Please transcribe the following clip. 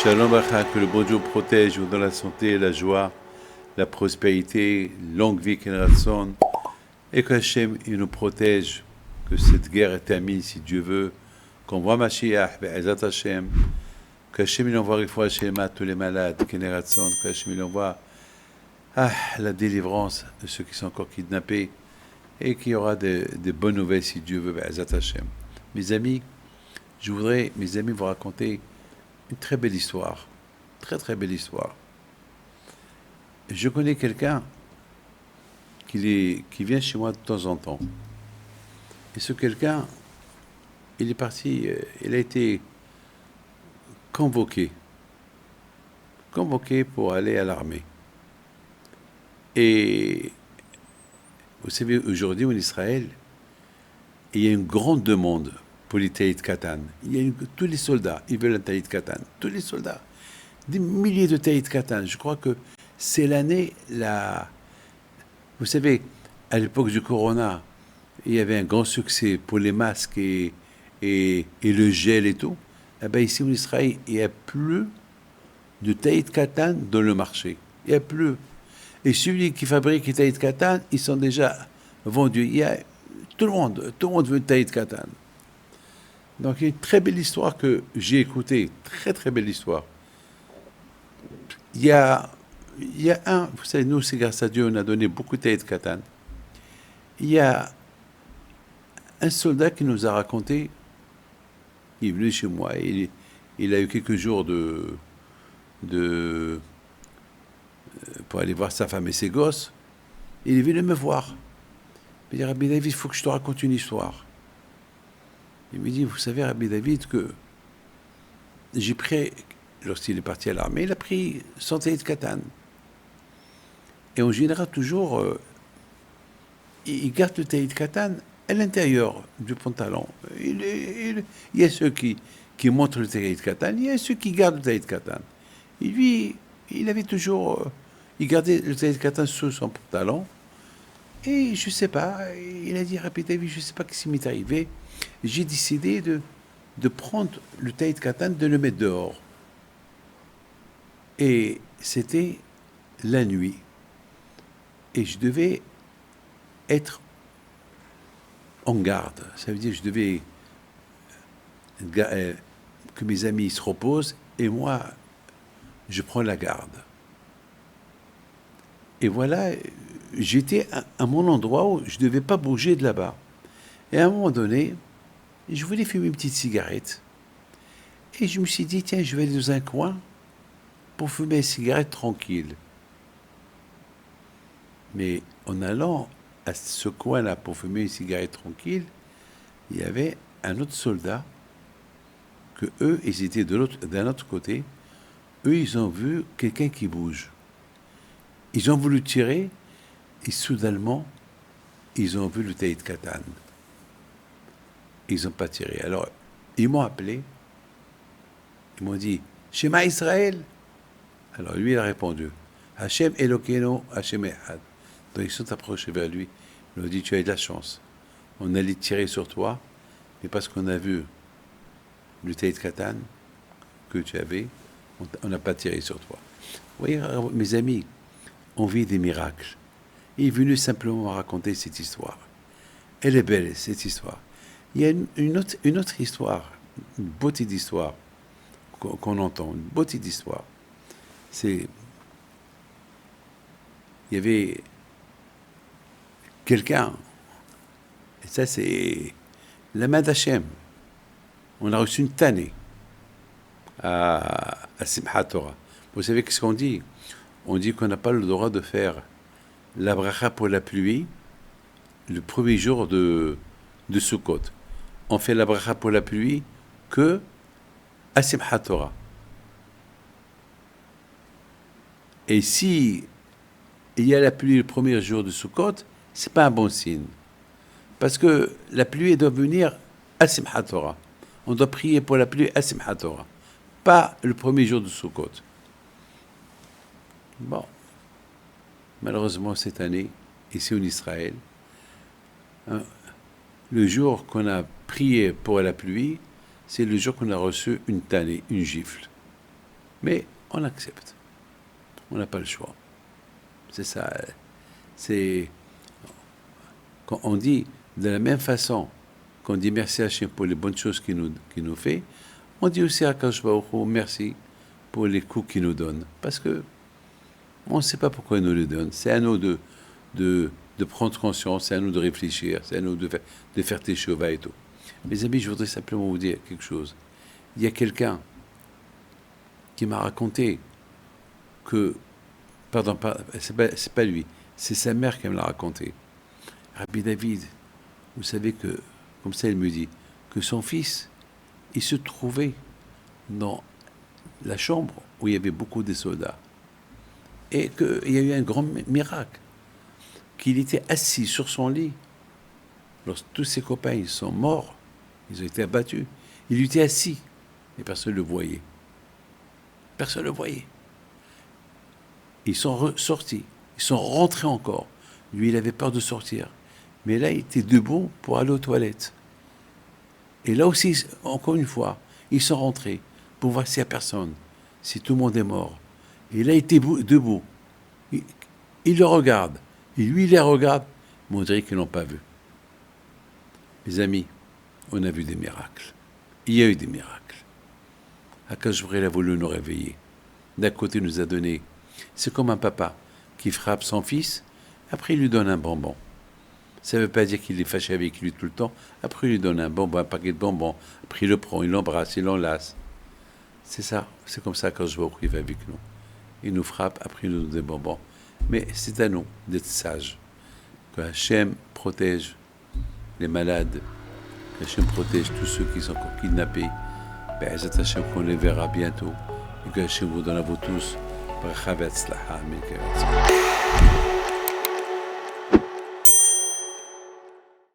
Shalom Bacha, que le bon Dieu protège, vous donne la santé, la joie, la prospérité, longue vie, Kenratson, et que Hachem il nous protège, que cette guerre est terminée si Dieu veut, qu'on voit Mashiach, Be'ezat Hachem, que Hachem il envoie Refoua Shelema à tous les malades, Kenratson, que Hachem il envoie la délivrance de ceux qui sont encore kidnappés, et qu'il y aura des bonnes nouvelles si Dieu veut, Be'ezat Hachem. Mes amis, je voudrais, mes amis, vous raconter une très belle histoire. Très très belle histoire. Je connais quelqu'un qui vient chez moi de temps en temps. Et ce quelqu'un, il est parti, il a été convoqué pour aller à l'armée. Et vous savez, aujourd'hui en Israël, il y a une grande demande pour les taïd katan. Tous les soldats, ils veulent un taïd katan. Tous les soldats. Des milliers de taïd katan. Je crois que c'est l'année, vous savez, à l'époque du Corona, il y avait un grand succès pour les masques et le gel et tout. Eh bien, ici en Israël, il n'y a plus de taïd katan dans le marché. Il n'y a plus. Et celui qui fabrique les taïd katan, ils sont déjà vendus. Il y a tout le monde veut taïd katan. Donc, il y a une très belle histoire que j'ai écoutée. Très, très belle histoire. Il y a vous savez, nous, c'est grâce à Dieu, on a donné beaucoup de taïd katan. Il y a un soldat qui nous a raconté, il est venu chez moi, il a eu quelques jours pour aller voir sa femme et ses gosses. Il est venu me voir. Il me dit, Rabbi David, il faut que je te raconte une histoire. Il me dit, vous savez, Rabbi David, que j'ai pris, lorsqu'il est parti à l'armée, il a pris son taïd katan. Et en général, toujours, il garde le taïd katan à l'intérieur du pantalon. Il y a ceux qui montrent le taïd katan, il y a ceux qui gardent le taïd katan. Et lui, il avait toujours, il gardait le taïd katan sous son pantalon. Et je ne sais pas, il a dit, Rabbi David, je ne sais pas ce qui m'est arrivé. J'ai décidé de prendre le taïd katan, de le mettre dehors. Et c'était la nuit. Et je devais être en garde. Ça veut dire que je devais que mes amis se reposent et moi, je prends la garde. Et voilà, j'étais à mon endroit où je ne devais pas bouger de là-bas. Et à un moment donné, je voulais fumer une petite cigarette. Et je me suis dit, tiens, je vais aller dans un coin pour fumer une cigarette tranquille. Mais en allant à ce coin-là pour fumer une cigarette tranquille, il y avait un autre soldat que eux, ils étaient d'un autre côté. Eux, ils ont vu quelqu'un qui bouge. Ils ont voulu tirer et soudainement, ils ont vu le taïd katan. Ils n'ont pas tiré. Alors, ils m'ont appelé. Ils m'ont dit, Shema Israël. Alors lui, il a répondu, Hachem Elokeinu, Hachem Echad. Donc ils sont approchés vers lui. Ils lui ont dit, tu as eu de la chance. On allait tirer sur toi, mais parce qu'on a vu le taïd katan que tu avais, on n'a pas tiré sur toi. Vous voyez, mes amis, on vit des miracles. Il est venu simplement raconter cette histoire. Elle est belle, cette histoire. Il y a une autre histoire, une beauté d'histoire qu'on entend, une beauté d'histoire. Il y avait quelqu'un, et ça c'est la main d'Hachem. On a reçu une tannée à Simchat Torah. Vous savez ce qu'on dit? On dit qu'on n'a pas le droit de faire la bracha pour la pluie le premier jour de Sukkot. On fait la bracha pour la pluie que à Simchat Torah. Et si il y a la pluie le premier jour de Sukkot, c'est pas un bon signe. Parce que la pluie doit venir à Simchat Torah. On doit prier pour la pluie à Simchat Torah, pas le premier jour de Sukkot. Bon, malheureusement cette année, ici en Israël, le jour qu'on a prié pour la pluie, c'est le jour qu'on a reçu une tannée, une gifle. Mais on accepte. On n'a pas le choix. C'est ça. C'est quand on dit de la même façon qu'on dit merci à Hachem pour les bonnes choses qu'il nous fait, on dit aussi à Kadosh Baruch Hu merci pour les coups qu'il nous donne. Parce que on ne sait pas pourquoi il nous les donne. C'est à nous de prendre conscience, c'est à nous de réfléchir, c'est à nous de faire tes chevaux et tout. Mes amis, je voudrais simplement vous dire quelque chose. Il y a quelqu'un qui m'a raconté que, pardon, c'est pas lui, c'est sa mère qui me l'a raconté. Rabbi David, vous savez que, comme ça il me dit, que son fils, il se trouvait dans la chambre où il y avait beaucoup de soldats. Et qu'il y a eu un grand miracle, qu'il était assis sur son lit. Lorsque tous ses copains ils sont morts, ils ont été abattus, il était assis et personne ne le voyait. Personne ne le voyait. Ils sont sortis, ils sont rentrés encore. Lui, il avait peur de sortir. Mais là, il était debout pour aller aux toilettes. Et là aussi, encore une fois, ils sont rentrés pour voir s'il n'y a personne, si tout le monde est mort. Et là, il était debout. Il le regarde. Et lui, il les regarde. Mais on dirait qu'ils ne l'ont pas vu. Mes amis, on a vu des miracles. Il y a eu des miracles. Akash Baruch Hu a voulu nous réveiller. D'un côté, il nous a donné. C'est comme un papa qui frappe son fils, après il lui donne un bonbon. Ça ne veut pas dire qu'il est fâché avec lui tout le temps. Après, il lui donne un bonbon, un paquet de bonbons. Après, il le prend, il l'embrasse, il l'enlace. C'est ça. C'est comme ça qu'Akash Baruch Hu va avec nous. Il nous frappe, après il nous donne des bonbons. Mais c'est à nous d'être sages. Que Hachem protège les malades. Que Hachem protège tous ceux qui sont encore kidnappés. Be'ezat Hachem qu'on les verra bientôt. Et que Hachem vous donne à vous tous. Bracha ve'atzlacha.